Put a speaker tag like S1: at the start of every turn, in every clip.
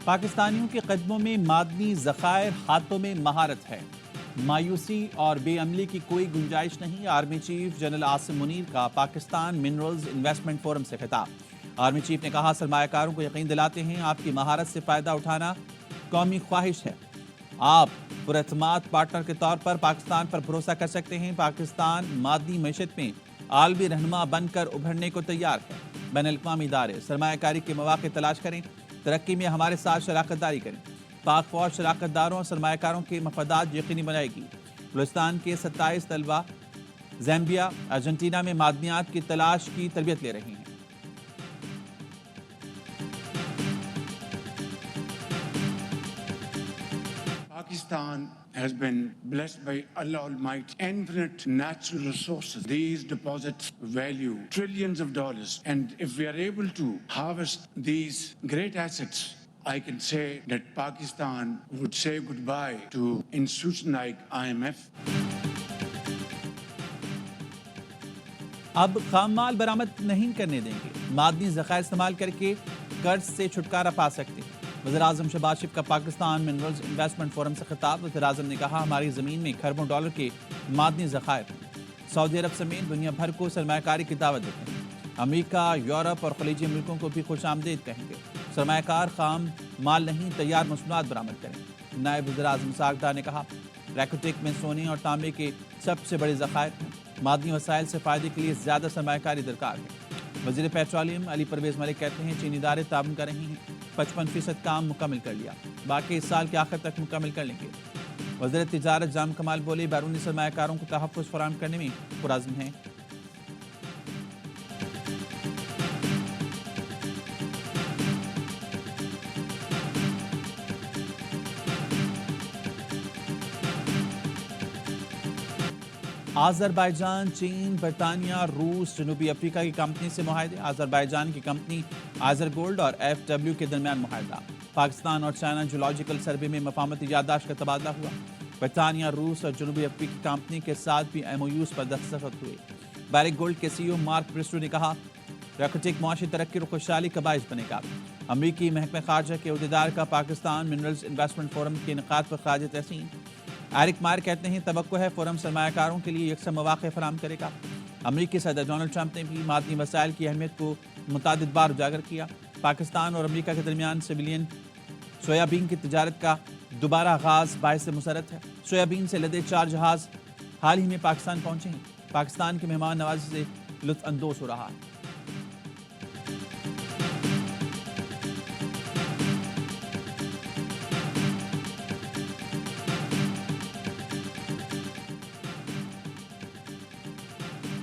S1: پاکستانیوں کے قدموں میں معدنی ذخائر، ہاتھوں میں مہارت ہے۔ مایوسی اور بے عملی کی کوئی گنجائش نہیں۔ Army chief general Asim Munir کا پاکستان منرلز انویسٹمنٹ فورم سے خطاب۔ آرمی چیف نے کہا، سرمایہ کاروں کو یقین دلاتے ہیں آپ کی مہارت سے فائدہ اٹھانا قومی خواہش ہے۔ آپ پر اعتماد پارٹنر کے طور پر پاکستان پر بھروسہ کر سکتے ہیں۔ پاکستان معدنی معیشت میں عالمی رہنما بن کر ابھرنے کو تیار ہے۔ بین الاقوامی ادارے سرمایہ کاری کے مواقع تلاش کریں، ترقی میں ہمارے ساتھ شراکت داری کریں۔ پاک فوج شراکت داروں اور سرمایہ کاروں کے مفادات یقینی بنائے گی۔ بلوچستان کے 27 طلبہ زامبیا، ارجنٹینا میں معدنیات کی تلاش کی تربیت لے رہے ہیں۔
S2: Pakistan has been blessed by Allah Almighty infinite natural resources. These deposits value trillions of dollars, and if we are able to harvest these great assets, I can say that Pakistan would say goodbye to institutions like IMF.
S1: اب خام مال برآمد نہیں کرنے دیں گے۔ معدنی ذخائر استعمال کر کے قرض سے چھٹکارا پا سکتے ہیں۔ وزیراعظم شہباز شریف کا پاکستان منرلز انویسٹمنٹ فورم سے خطاب۔ وزیراعظم نے کہا، ہماری زمین میں کھربوں ڈالر کے معدنی ذخائر ہیں۔ سعودی عرب سمیت دنیا بھر کو سرمایہ کاری کی دعوت دیتے ہیں۔ امریکہ، یورپ اور خلیجی ملکوں کو بھی خوش آمدید کہیں گے۔ سرمایہ کار خام مال نہیں، تیار مصنوعات برآمد کریں۔ نائب وزیراعظم اسحاق ڈار نے کہا، ریکوٹیک میں سونے اور تانبے کے سب سے بڑے ذخائر ہیں۔ معدنی وسائل سے فائدے کے لیے زیادہ سرمایہ کاری درکار ہے۔ وزیر پیٹرولیم علی پرویز ملک کہتے ہیں، چینی ادارے تعاون کر رہے ہیں، 55% کام مکمل کر لیا، باقی اس سال کے آخر تک مکمل کر لیں گے۔ وزیر تجارت جام کمال بولے، بیرونی سرمایہ کاروں کو تحفظ فراہم کرنے میں پرعزم ہیں۔ آذربائیجان، چین، برطانیہ، روس، جنوبی افریقہ کی کمپنی سے معاہدے۔ آذربائیجان کی کمپنی آئزر گولڈ اور FW کے درمیان معاہدہ۔ پاکستان اور چائنا جیولوجیکل سروے میں مفاہمتی یادداشت کا تبادلہ ہوا۔ برطانیہ، روس اور جنوبی افریقی کمپنی کے ساتھ بھی MOUs پر دستخط ہوئے۔ بیرک گولڈ کے CEO مارک برسٹو نے کہا، ریکوٹیک معاشی ترقی اور خوشحالی کا باعث بنے گا۔ امریکی محکمہ خارجہ کے عہدیدار کا پاکستان منرلز انویسٹمنٹ فورم کے انعقاد پر خراج تحسین۔ ایرک مائر کہتے ہیں، توقع ہے فورم سرمایہ کاروں کے لیے یکساں مواقع فراہم کرے گا۔ امریکی صدر ڈونلڈ ٹرمپ نے بھی معدنی وسائل کی اہمیت کو متعدد بار اجاگر کیا۔ پاکستان اور امریکہ کے درمیان سویلین سویابین کی تجارت کا دوبارہ آغاز باعث مسرت ہے۔ سویابین سے لدے 4 جہاز حال ہی میں پاکستان پہنچے ہیں۔ پاکستان کی مہمان نوازی سے لطف اندوز ہو رہا ہے۔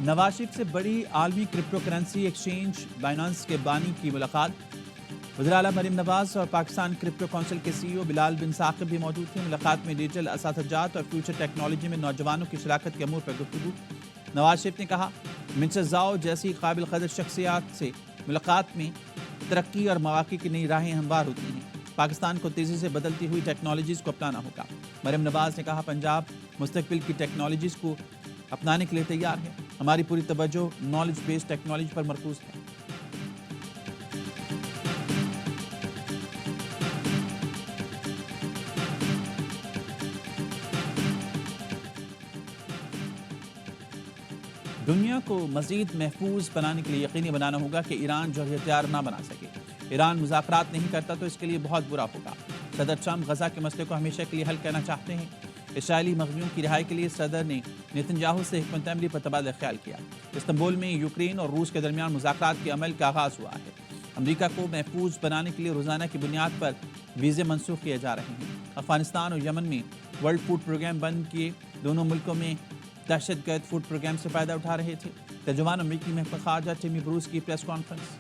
S1: نواز شریف سے بڑی عالمی کرپٹو کرنسی ایکسچینج بائنانس کے بانی کی ملاقات۔ وزیر اعلیٰ مریم نواز اور پاکستان کرپٹو کونسل کے CEO بلال بن ثاقب بھی موجود تھے۔ ملاقات میں ڈیجیٹل اساتذات اور فیوچر ٹیکنالوجی میں نوجوانوں کی شراکت کے امور پر گفتگو۔ نواز شریف نے کہا، منسٹر زاؤ جیسی قابل قدر شخصیات سے ملاقات میں ترقی اور مواقع کی نئی راہیں ہموار ہوتی ہیں۔ پاکستان کو تیزی سے بدلتی ہوئی ٹیکنالوجیز کو اپنانا ہوگا۔ مریم نواز نے کہا، پنجاب مستقبل کی ٹیکنالوجیز کو اپنانے کے لیے تیار ہے۔ ہماری پوری توجہ نالج بیسڈ ٹیکنالوجی پر مرکوز ہے۔ دنیا کو مزید محفوظ بنانے کے لیے یقینی بنانا ہوگا کہ ایران جوہری ہتھیار نہ بنا سکے۔ ایران مذاکرات نہیں کرتا تو اس کے لیے بہت برا ہوگا۔ صدر ٹرمپ غزہ کے مسئلے کو ہمیشہ کے لیے حل کرنا چاہتے ہیں۔ اسرائیلی مغزیوں کی رہائی کے لیے صدر نے نتنیاہو سے حکمت عملی پر تبادلہ خیال کیا۔ استنبول میں یوکرین اور روس کے درمیان مذاکرات کے عمل کا آغاز ہوا ہے۔ امریکہ کو محفوظ بنانے کے لیے روزانہ کی بنیاد پر ویزے منسوخ کیے جا رہے ہیں۔ افغانستان اور یمن میں ورلڈ فوڈ پروگرام بند کیے، دونوں ملکوں میں دہشت گرد فوڈ پروگرام سے فائدہ اٹھا رہے تھے۔ ترجمان امریکی محکمہ خارجہ ٹیمی بروس کی پریس کانفرنس۔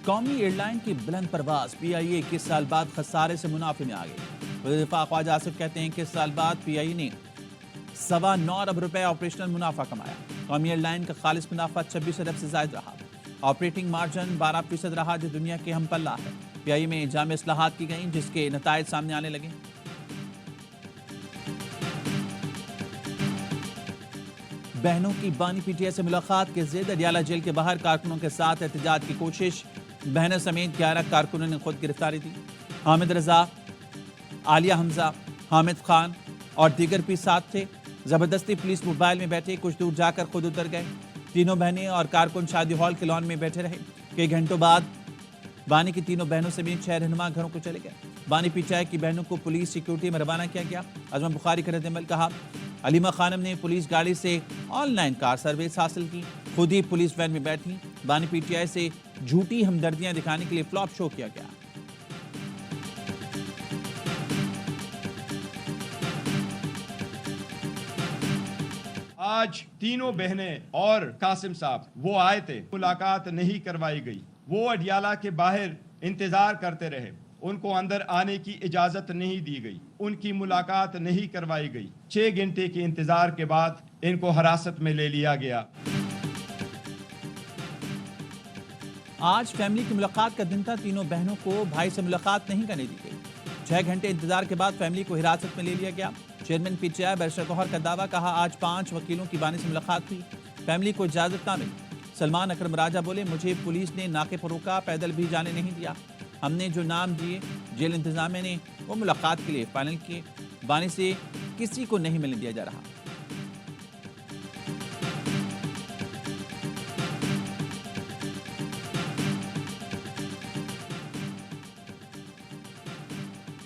S1: قومی ایئر لائن کی بلند پرواز PIA 21 سال بعد خسارے سے منافع میں آ گئی۔ وزیر دفاع خواجہ آصف کہتے ہیں کہ اس سال بعد PIA نے 9.25 ارب روپے آپریشنل منافع کمایا۔ قومی ایئر لائن کا خالص منافع 26 ارب سے زائد رہا۔ آپریٹنگ مارجن 12% رہا، جو دنیا کے ہم پلہ ہے۔ PIA میں جامع اصلاحات کی گئیں، جس کے نتائج سامنے آنے لگے۔ بہنوں کی بانی پی ٹی آئی سے ملاقات کے ضد اڈیالہ جیل کے باہر کارکنوں کے ساتھ احتجاج کی کوشش، بہنوں سمیت 11 کارکنوں نے خود گرفتاری دی۔ حامد رضا، عالیہ حمزہ، حامد خان اور دیگر بھی ساتھ تھے۔ زبردستی پولیس موبائل میں بیٹھے، کچھ دور جا کر خود اتر گئے۔ تینوں بہنیں اور کارکن شادی ہال کے لان میں بیٹھے رہے۔ کئی گھنٹوں بعد بانی کی تینوں بہنوں سمیت 6 رہنما گھروں کو چلے گئے۔ بانی پی ٹی آئی کی بہنوں کو پولیس سیکیورٹی میں روانہ کیا گیا۔ عظمہ بخاری کا رد عمل، کہا علیمہ خانم نے پولیس گاڑی سے آن لائن کار سروس حاصل کی، خود ہی پولیس وین میں بیٹھی۔ بانی پی ٹی آئی سے جھوٹی ہمدردیاں دکھانے کے لیے فلاپ شو کیا گیا۔
S3: آج تینوں بہنیں اور قاسم صاحب وہ آئے تھے، ملاقات نہیں کروائی گئی۔ وہ اڈیالہ کے باہر انتظار کرتے رہے، ان کو اندر آنے کی اجازت نہیں دی گئی، ان کی ملاقات نہیں کروائی گئی۔ 6 گھنٹے کے انتظار کے بعد ان کو حراست میں لے لیا گیا۔
S1: آج فیملی کی ملاقات کا دن تھا، تینوں بہنوں کو بھائی سے ملاقات نہیں کرنے دی گئی۔ 6 گھنٹے انتظار کے بعد فیملی کو حراست میں لے لیا گیا۔ Chairman P T I barrister Gohar کا دعویٰ، کہا آج 5 وکیلوں کی بانی سے ملاقات ہوئی، فیملی کو اجازت نہ ملی۔ سلمان اکرم راجہ بولے، مجھے پولیس نے ناکے پر روکا، پیدل بھی جانے نہیں دیا۔ ہم نے جو نام دیے جیل انتظامیہ نے وہ ملاقات کے لیے فائنل کیے، بانی سے کسی کو نہیں ملنے دیا جا رہا۔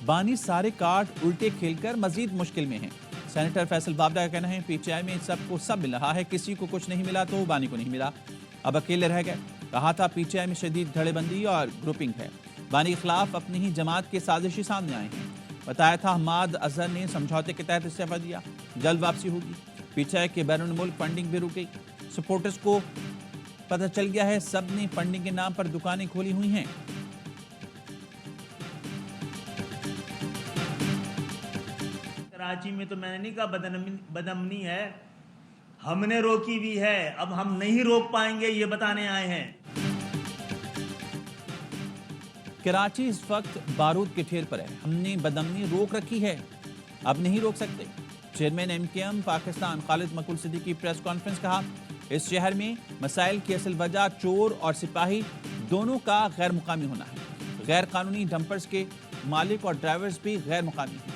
S1: بانی سارے کارڈ الٹے کھیل کر مزید مشکل میں ہیں۔ سینیٹر فیصل بابڑا کا کہنا ہے، پی ٹی آئی میں سب کو سب مل رہا ہے، کسی کو کچھ نہیں ملا تو بانی کو نہیں ملا، اب اکیلے رہ گئے۔ کہا تھا پی ٹی آئی میں شدید دھڑے بندی اور گروپنگ ہے، بانی کے خلاف اپنی ہی جماعت کے سازشی سامنے آئے ہیں۔ بتایا تھا حماد اظہر نے سمجھوتے کے تحت استعفیٰ دیا، جلد واپسی ہوگی۔ پی ٹی آئی کے بیرون ملک فنڈنگ بھی رک گئی، سپورٹرز کو پتہ چل گیا ہے سب نے فنڈنگ کے نام پر دکانیں کھولی ہوئی ہیں۔
S4: کراچی میں تو میں نے نہیں کہا بدامنی ہے، ہم نے روکی بھی ہے، اب ہم نہیں روک پائیں گے، یہ بتانے آئے ہیں۔
S1: کراچی اس وقت بارود کے ڈھیر پر ہے، ہم نے بدامنی روک رکھی ہے، اب نہیں روک سکتے۔ Chairman M Q M Pakistan Khalid Maqbool Siddiqui press conference, کہا اس شہر میں مسائل کی اصل وجہ چور اور سپاہی دونوں کا غیر مقامی ہونا ہے، غیر قانونی ڈمپرز کے مالک اور ڈرائیورز بھی غیر مقامی ہیں۔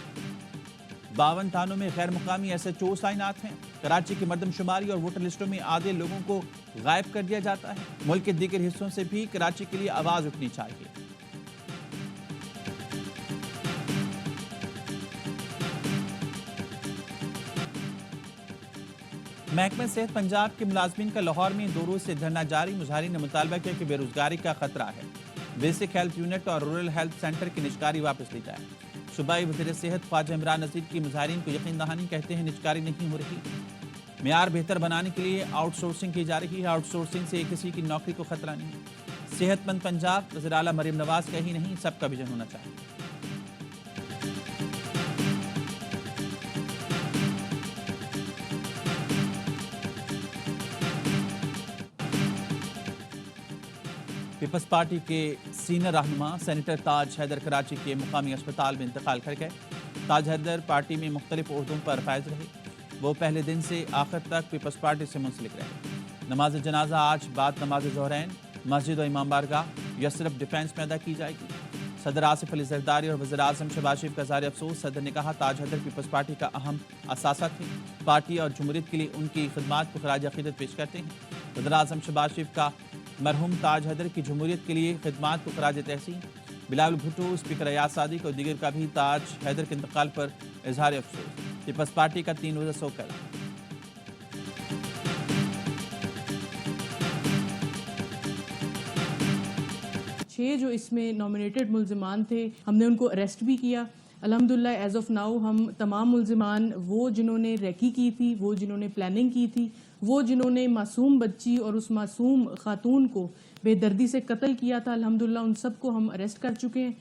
S1: 52 تھانوں میں غیر مقامی ایسے 4 تعینات ہیں۔ کراچی کی مردم شماری اور ووٹر لسٹوں میں آدھے لوگوں کو غائب کر دیا جاتا ہے۔ ملک کے دیگر حصوں سے بھی کراچی کے لیے آواز اٹھنی چاہیے۔ محکمہ صحت پنجاب کے ملازمین کا لاہور میں 2 روز سے دھرنا جاری، مظاہرین نے مطالبہ کیا کہ بے روزگاری کا خطرہ ہے، بیسک ہیلتھ یونٹ اور رورل ہیلتھ سینٹر کی نجکاری واپس لی جائے۔ صوبائی وزیر صحت خواجہ عمران نذیر کی مظاہرین کو یقین دہانی، کہتے ہیں نجکاری نہیں ہو رہی، معیار بہتر بنانے کے لیے آؤٹ سورسنگ کی جا رہی ہے، آؤٹ سورسنگ سے کسی کی نوکری کو خطرہ نہیں۔ صحت مند پنجاب وزیر اعلیٰ مریم نواز کا ہی نہیں، سب کا ویژن ہونا چاہیے۔ پیپلز پارٹی کے سینئر رہنما سینیٹر تاج حیدر کراچی کے مقامی اسپتال میں انتقال کر گئے۔ تاج حیدر پارٹی میں مختلف عہدوں پر فائز رہے، وہ پہلے دن سے آخر تک پیپلز پارٹی سے منسلک رہے۔ نماز جنازہ آج بعد نماز ظہرین مسجد و امام بارگاہ یسرف ڈیفینس میں ادا کی جائے گی۔ صدر آصف علی زرداری اور وزیر اعظم شہباز شریف کا اظہار افسوس، صدر نے کہا تاج حیدر پیپلز پارٹی کا اہم اثاثہ تھے، پارٹی اور جمہوریت کے لیے ان کی خدمات کو خراج عقیدت پیش کرتے ہیں۔ وزیر اعظم شہباز شریف کا مرحوم تاج حیدر کی جمہوریت کے لیے خدمات کو خراج تحسین، بلاول بھٹو، اسپیکر ایاز صادق اور دیگر کا بھی تاج حیدر کے انتقال پر اظہار افسوس۔ پیپلز پارٹی کا 3 روزہ سوگ کا اعلان۔
S5: جو اس میں نامینیٹڈ ملزمان تھے ہم نے ان کو اریسٹ بھی کیا۔ الحمدللہ ایز آف ناؤ ہم تمام ملزمان، وہ جنہوں نے ریکی کی تھی، وہ جنہوں نے پلاننگ کی تھی، وہ جنہوں نے معصوم بچی اور اس معصوم خاتون کو بے دردی سے قتل کیا تھا، الحمدللہ ان سب کو ہم اریسٹ کر چکے ہیں۔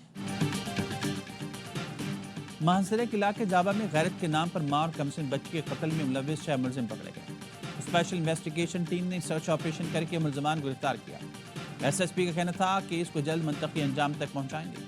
S1: مانسہرہ کے علاقے جابہ میں غیرت کے نام پر ماں اور کمسن بچی کے قتل میں ملوث 6 ملزم پکڑے گئے۔ اسپیشل انویسٹیگیشن ٹیم نے سرچ آپریشن کر کے ملزمان کو گرفتار کیا۔ ایس ایس پی کا کہنا تھا کہ اس کو جلد منطقی انجام تک پہنچائیں گے۔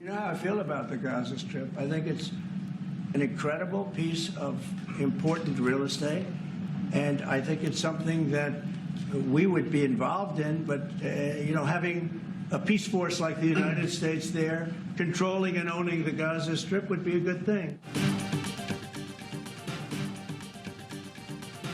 S6: You know how I feel about the Gaza Strip. I think it's an incredible piece of important real estate, and I think it's something that we would be involved in, but having a peace force like the United States there, controlling and owning the Gaza Strip would be a good thing.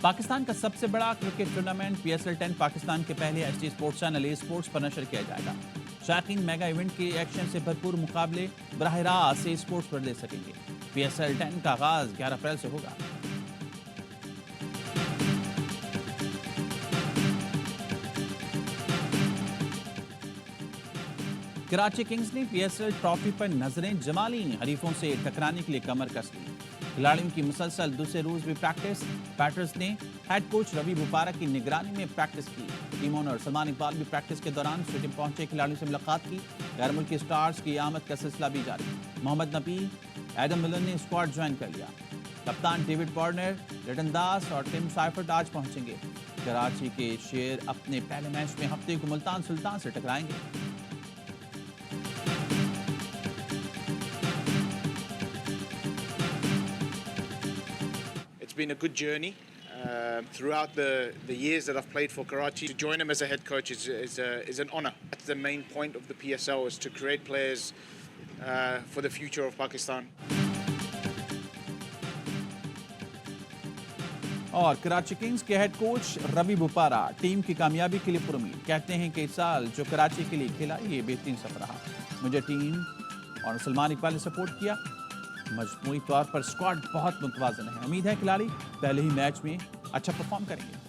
S1: Pakistan کا سب سے بڑا cricket tournament PSL 10 Pakistan کے پہلے HD sports channel A sports پر نشر کیا جائے گا. شائقین میگا ایونٹ کے ایکشن سے بھرپور مقابلے براہ راست اے اسپورٹس پر دے سکیں گے. PSL 10 کا آغاز 11 اپریل سے ہوگا. کراچی کنگز نے PSL ٹرافی پر نظریں جما لیں. حریفوں سے ٹکرانے کے لیے کمر کس لی. کھلاڑیوں کی مسلسل دوسرے روز بھی پریکٹس. بیٹرز نے ہیڈ کوچ روی بپارا کی نگرانی میں پریکٹس کی. ٹیم اونر سلمان اقبال بھی پریکٹس کے دوران اسٹیڈیم پہنچے کھلاڑیوں سے ملاقات کی. غیر ملکی سٹارز کی آمد کا سلسلہ بھی جاری. محمد نبی، ایڈم ملن نے اسکواڈ جوائن کر لیا. کپتان ڈیوڈ وارنر، لٹن داس اور ٹم سائفرٹ آج پہنچیں گے. کراچی کے شیر اپنے پہلے میچ میں ہفتے کو ملتان سلطان سے ٹکرائیں گے.
S7: It's been a good journey throughout the years that I've played for Karachi. To join him as a head coach is an honour. That's the main point of the PSL, is to create players for the future of Pakistan.
S1: اور Karachi Kings کے head coach روی بپارا team کی کامیابی کے لیے پرامید. کہتے ہیں کہ اس سال جو کراچی کے لیے کھیلا یہ بہترین سفر رہا. مجھے ٹیم اور سلمان اقبال نے سپورٹ کیا. مجموعی طور پر اسکواڈ بہت متوازن ہے. امید ہے کھلاڑی پہلے ہی میچ میں اچھا پرفارم کریں گے.